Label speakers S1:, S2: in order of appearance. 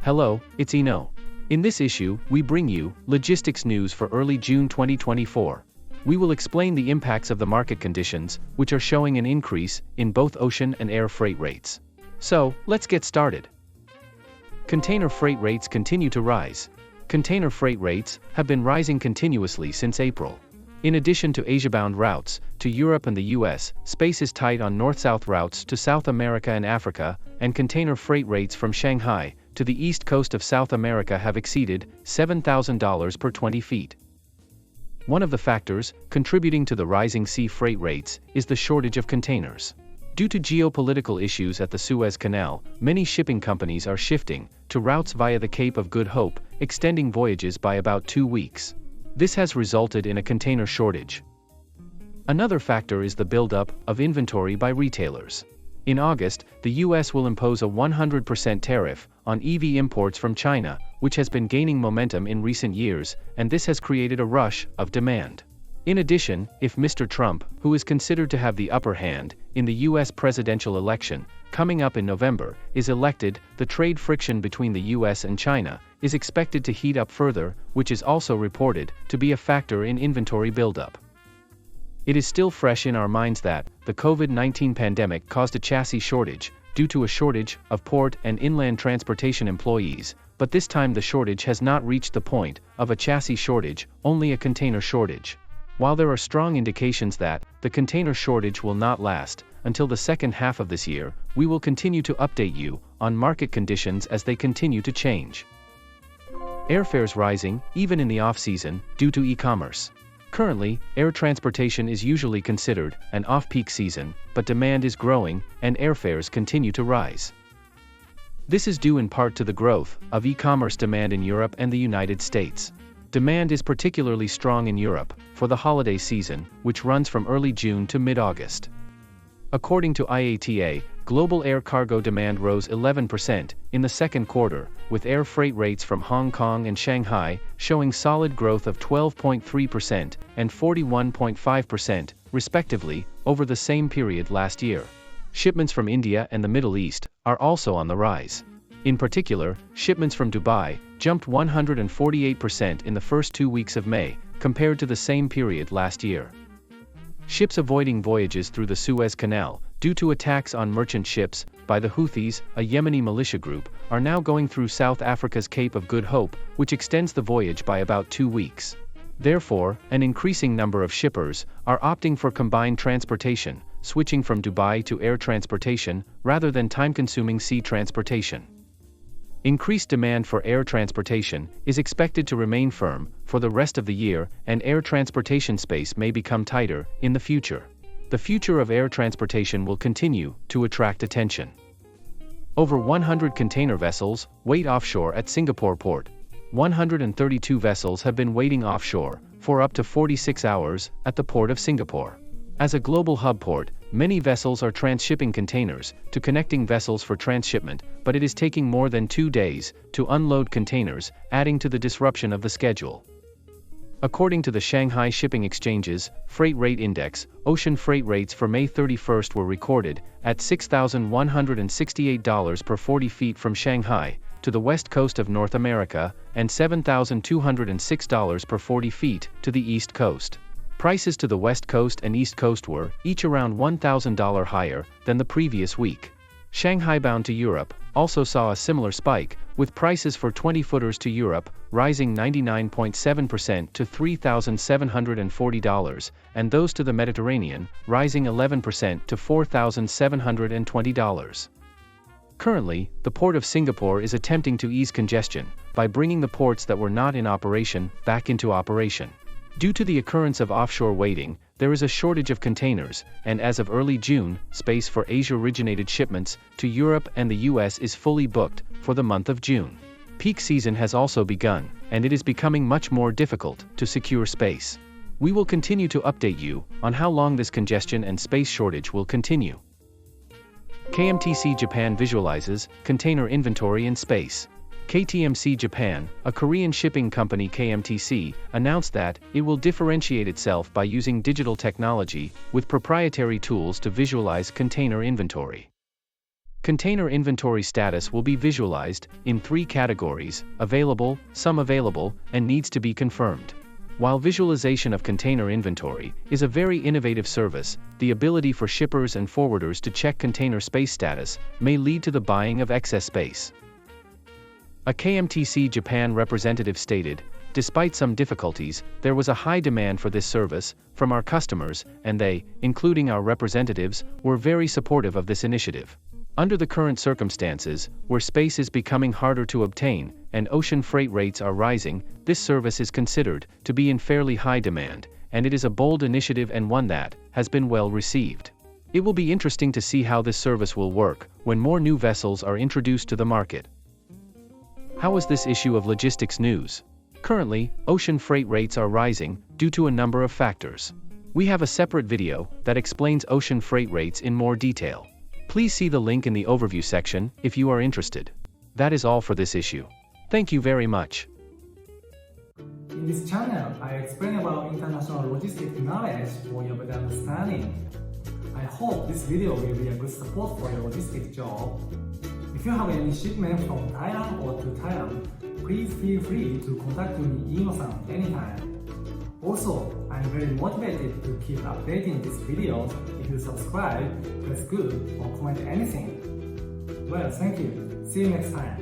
S1: Hello, it's Iino. In this issue, we bring you logistics news for early June 2024. We will explain the impacts of the market conditions, which are showing an increase in both ocean and air freight rates. So, let's get started. Container freight rates continue to rise. Container freight rates have been rising continuously since April. In addition to Asia-bound routes to Europe and the US, space is tight on north-south routes to South America and Africa, and container freight rates from Shanghai to the east coast of South America have exceeded $7,000 per 20 feet. One of the factors contributing to the rising sea freight rates is the shortage of containers. Due to geopolitical issues at the Suez Canal, many shipping companies are shifting to routes via the Cape of Good Hope, extending voyages by about 2 weeks. This has resulted in a container shortage. Another factor is the buildup of inventory by retailers. In August, the US will impose a 100% tariff on EV imports from China, which has been gaining momentum in recent years, and this has created a rush of demand. In addition, if Mr. Trump, who is considered to have the upper hand in the US presidential election coming up in November, is elected, the trade friction between the US and China is expected to heat up further, which is also reported to be a factor in inventory buildup. It is still fresh in our minds that the COVID-19 pandemic caused a chassis shortage due to a shortage of port and inland transportation employees, but this time the shortage has not reached the point of a chassis shortage, only a container shortage. While there are strong indications that the container shortage will not last until the second half of this year, we will continue to update you on market conditions as they continue to change. Airfares rising, even in the off-season, due to e-commerce. Currently, air transportation is usually considered an off-peak season, but demand is growing, and airfares continue to rise. This is due in part to the growth of e-commerce demand in Europe and the United States. Demand is particularly strong in Europe for the holiday season, which runs from early June to mid-August. According to IATA, global air cargo demand rose 11% in the second quarter, with air freight rates from Hong Kong and Shanghai showing solid growth of 12.3% and 41.5%, respectively, over the same period last year. Shipments from India and the Middle East are also on the rise. In particular, shipments from Dubai jumped 148% in the first 2 weeks of May, compared to the same period last year. Ships avoiding voyages through the Suez Canal, due to attacks on merchant ships by the Houthis, a Yemeni militia group, are now going through South Africa's Cape of Good Hope, which extends the voyage by about 2 weeks. Therefore, an increasing number of shippers are opting for combined transportation, switching from Dubai to air transportation, rather than time-consuming sea transportation. Increased demand for air transportation is expected to remain firm for the rest of the year, and air transportation space may become tighter in the future. The future of air transportation will continue to attract attention. Over 100 container vessels wait offshore at Singapore port. 132 vessels have been waiting offshore for up to 46 hours at the port of Singapore. As a global hub port, many vessels are transshipping containers to connecting vessels for transshipment, but it is taking more than 2 days to unload containers, adding to the disruption of the schedule. According to the Shanghai Shipping Exchange's Freight Rate Index, ocean freight rates for May 31st were recorded at $6,168 per 40 feet from Shanghai to the west coast of North America, and $7,206 per 40 feet to the east coast. Prices to the west coast and east coast were each around $1,000 higher than the previous week. Shanghai bound to Europe also saw a similar spike, with prices for 20-footers to Europe rising 99.7% to $3,740, and those to the Mediterranean rising 11% to $4,720. Currently, the Port of Singapore is attempting to ease congestion by bringing the ports that were not in operation back into operation. Due to the occurrence of offshore waiting, there is a shortage of containers, and as of early June, space for Asia-originated shipments to Europe and the US is fully booked for the month of June. Peak season has also begun, and it is becoming much more difficult to secure space. We will continue to update you on how long this congestion and space shortage will continue. KMTC Japan visualizes container inventory in space. KTMC Japan, a Korean shipping company KMTC, announced that it will differentiate itself by using digital technology with proprietary tools to visualize container inventory. Container inventory status will be visualized in 3 categories: available, some available, and needs to be confirmed. While visualization of container inventory is a very innovative service, the ability for shippers and forwarders to check container space status may lead to the buying of excess space. A KMTC Japan representative stated, "Despite some difficulties, there was a high demand for this service from our customers, and they, including our representatives, were very supportive of this initiative." Under the current circumstances, where space is becoming harder to obtain and ocean freight rates are rising, this service is considered to be in fairly high demand, and it is a bold initiative and one that has been well received. It will be interesting to see how this service will work when more new vessels are introduced to the market. How is this issue of logistics news? Currently, ocean freight rates are rising due to a number of factors. We have a separate video that explains ocean freight rates in more detail. Please see the link in the overview section if you are interested. That is all for this issue. Thank you very much.
S2: In this channel, I explain about international logistics knowledge for your better understanding. I hope this video will be a good support for your logistics job. If you have any shipment from Thailand or to Thailand, please feel free to contact me Iino-san anytime. Also, I'm very motivated to keep updating these videos. If you subscribe, press good or comment anything. Well, thank you. See you next time.